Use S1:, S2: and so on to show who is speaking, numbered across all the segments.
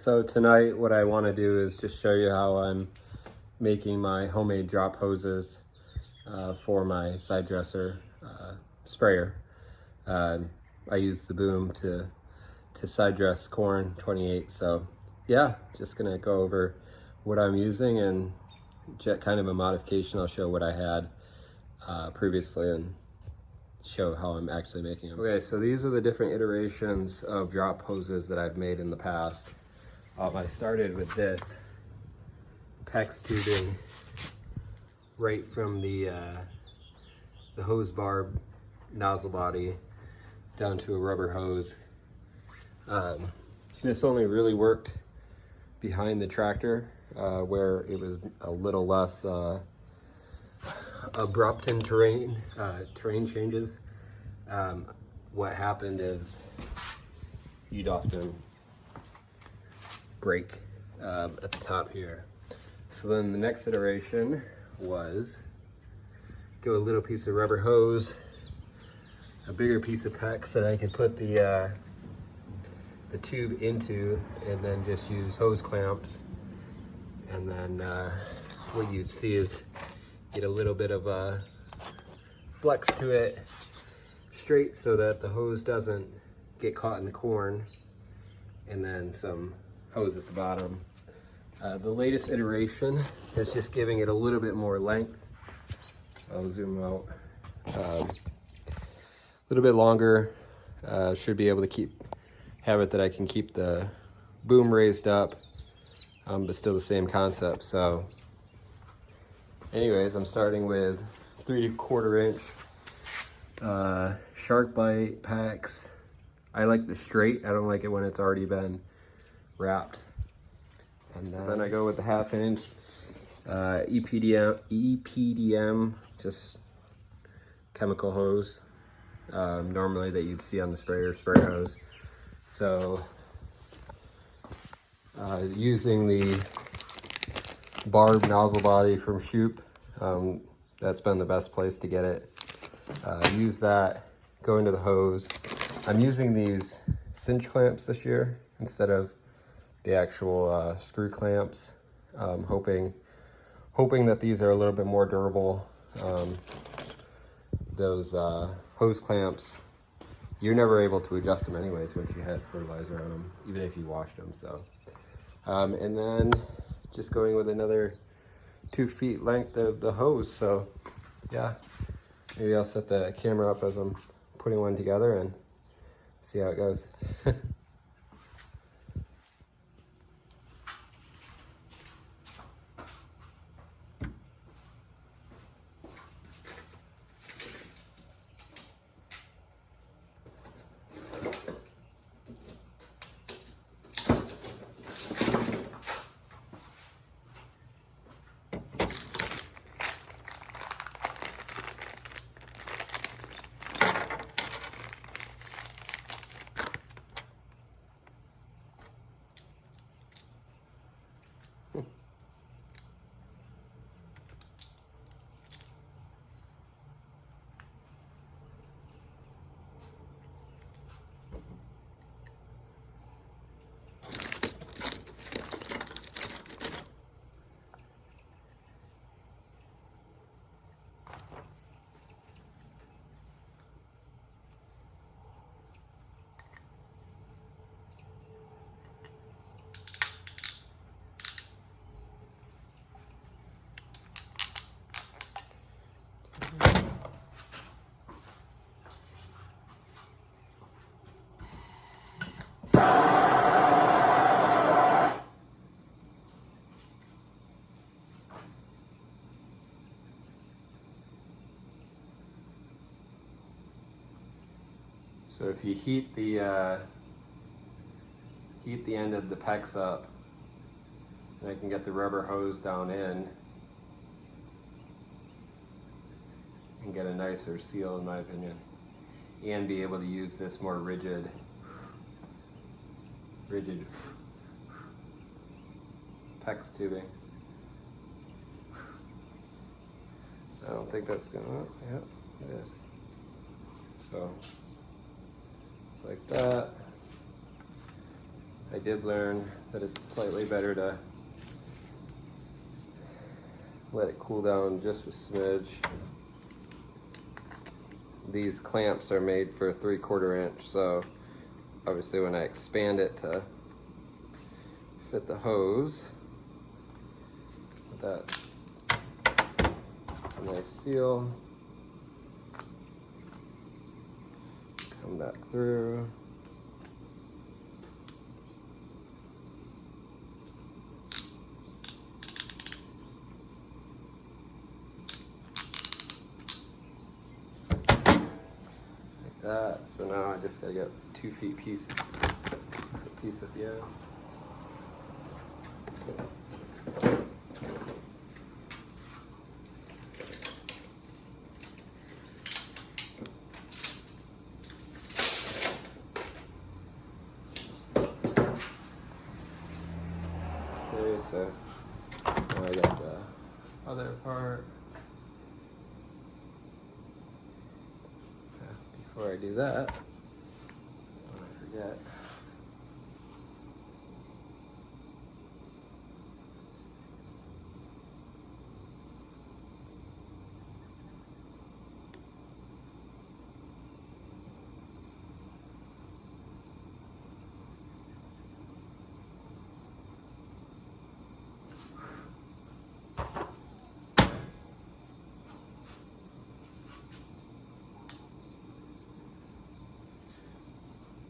S1: so tonight what I want to do is just show you how I'm making my homemade drop hoses for my side dresser sprayer. I use the boom to side dress corn 28. So yeah, just gonna go over what I'm using and kind of a modification. I'll show what I had previously and show how I'm actually making them. Okay, so these are the different iterations of drop hoses that I've made in the past. I started with this PEX tubing right from the hose barb nozzle body down to a rubber hose. This only really worked behind the tractor where it was a little less abrupt in terrain changes. What happened is you'd often break at the top here. So then the next iteration was go a little piece of rubber hose, a bigger piece of PEX that I could put the tube into, and then just use hose clamps. And then what you'd see is get a little bit of a flex to it straight so that the hose doesn't get caught in the corn, and then some hose at the bottom. The latest iteration is just giving it a little bit more length. So I'll zoom out. A little bit longer. Should be able to have it that I can keep the boom raised up, but still the same concept. So anyways, I'm starting with 3¼ inch shark bite PEX. I like the straight. I don't like it when it's already been wrapped. And then I go with the 1/2 inch EPDM, just chemical hose, normally that you'd see on the spray hose. So using the barb nozzle body from Shoop, that's been the best place to get it. Use that, go into the hose. I'm using these cinch clamps this year instead of the actual screw clamps, hoping that these are a little bit more durable. Those hose clamps, you're never able to adjust them anyways once you had fertilizer on them, even if you washed them. So and then just going with another 2 feet length of the hose. So yeah, maybe I'll set the camera up as I'm putting one together and see how it goes. So if you heat the end of the PEX up, and I can get the rubber hose down in and get a nicer seal, in my opinion, and be able to use this more rigid PEX tubing. I don't think that's gonna, yeah, it is. So it's like that. I did learn that it's slightly better to let it cool down just a smidge. These clamps are made for 3/4 inch, so obviously when I expand it to fit the hose, that's a nice seal. Come back through. That. So now I just gotta get 2 feet piece at the end. Okay, so now I got the other part. Before I do that, I forget.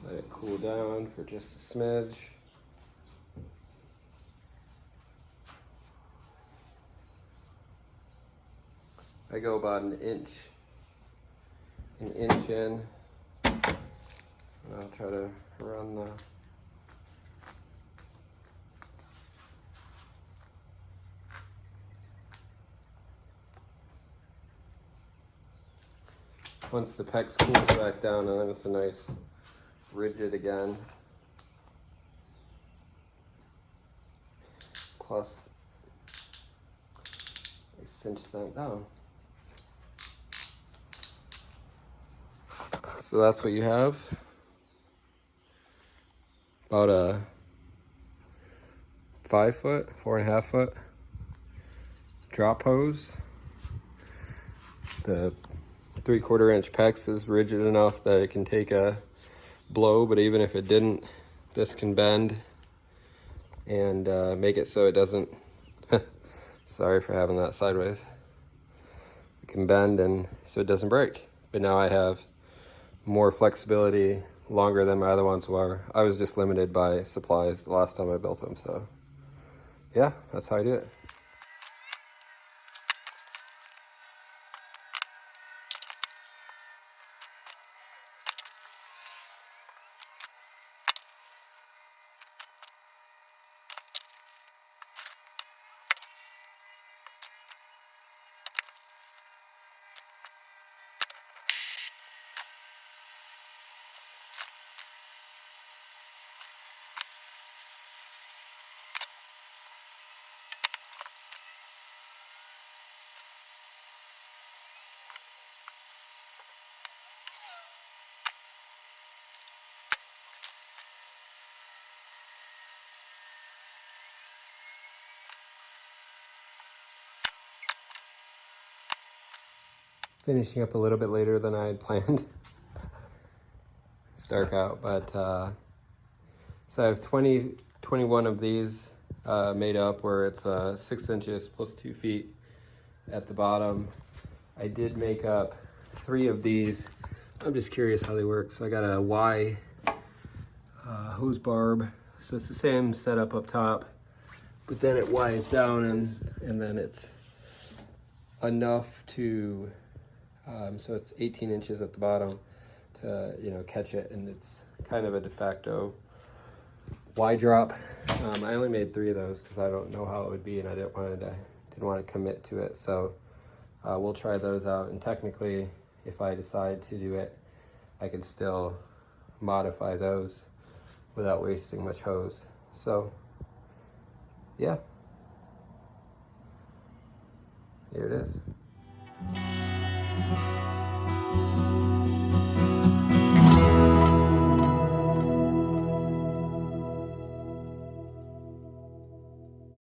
S1: Let it cool down for just a smidge. I go about an inch in. And I'll try to run the once the PEX cools back down, and then it's a nice rigid again. Plus, I cinch that down. So that's what you have. About a 5 foot, 4.5 foot drop hose. The 3/4 inch PEX is rigid enough that it can take a blow, but even if it didn't, this can bend and make it so it doesn't, sorry for having that sideways. It can bend and so it doesn't break. But now I have more flexibility, longer than my other ones were. I was just limited by supplies the last time I built them, so yeah, that's how I do it. Finishing up a little bit later than I had planned. It's dark out, but so I have 21 of these made up, where it's 6 inches plus 2 feet at the bottom. I did make up 3 of these. I'm just curious how they work. So I got a Y hose barb. So it's the same setup up top, but then it Ys down and then it's enough to, so it's 18 inches at the bottom to, you know, catch it, and it's kind of a de facto Y drop. I only made 3 of those because I don't know how it would be, and I didn't want to commit to it. So we'll try those out, and technically, if I decide to do it, I can still modify those without wasting much hose. So yeah, here it is.